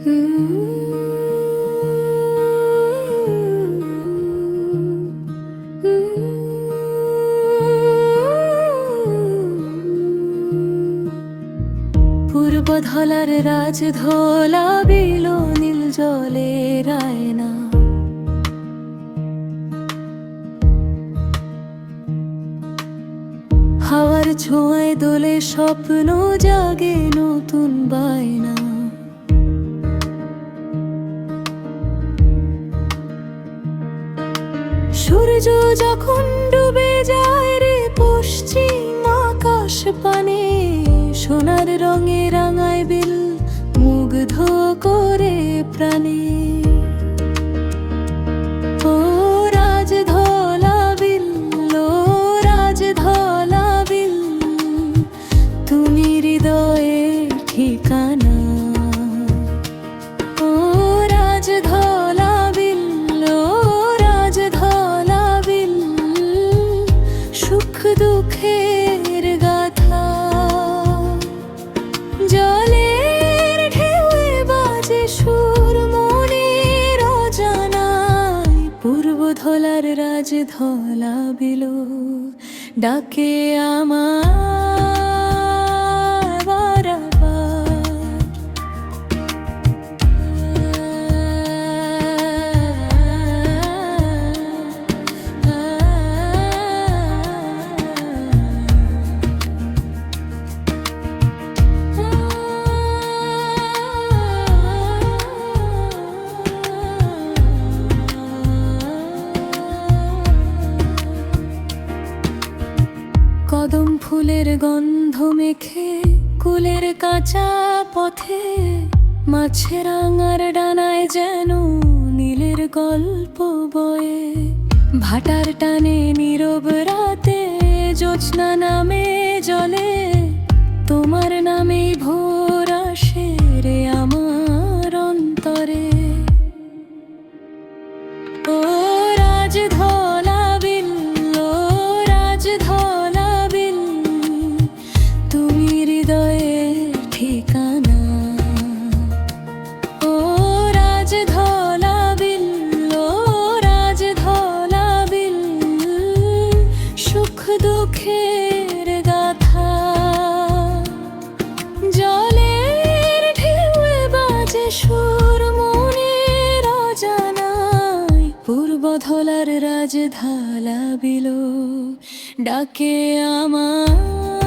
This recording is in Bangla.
পূর্ব ধলার রাজ ধলা বিলো নীল জলের আয়না, হাওয়ার ছোঁয়ায় দোলে স্বপ্ন জাগে নতুন বায়না। সূর্য যখন ডুবে যায় রে পশ্চিম আকাশ পানে, সোনার রঙে রাঙায় বিল মুগ্ধ করে প্রাণে। ও রাজ ধলা বিল, ও রাজ ধলা বিল, তুমি হৃদয়ে ঠিকানা। ও রাজ ধলা বিল, ও রাজ ধলা বিল, সুখ দুঃখের গাথা। জলের ঢেউয়ে বাজে সুর মনের অজানায়, পূর্ব ধলার রাজ ধলা বিলো ডাকে আমার বারবার। কদম ফুলের গন্ধ মেখে কুলের কাঁচা পথে, মাছের রাঙার ডানায় যেন নীলের গল্প বয়ে। ভাটার টানে নীরব রাতে জ্যোৎস্না নামে জলে, তোমার নামেই ভোর আসে রে আমার অন্তরে। ও রাজ ধলা বিল, ও রাজ ধলা বিল, তুমি হৃদয়ে ঠিকানা। ও রাজ ধলা বিল, ও রাজ ধলা বিল, সুখ দুঃখের গাথা। জলের ঢেউয়ে বাজে সুর মনের অজানায়, পূর্ব ধলার রাজ ধলা বিলো ডাকে আমার।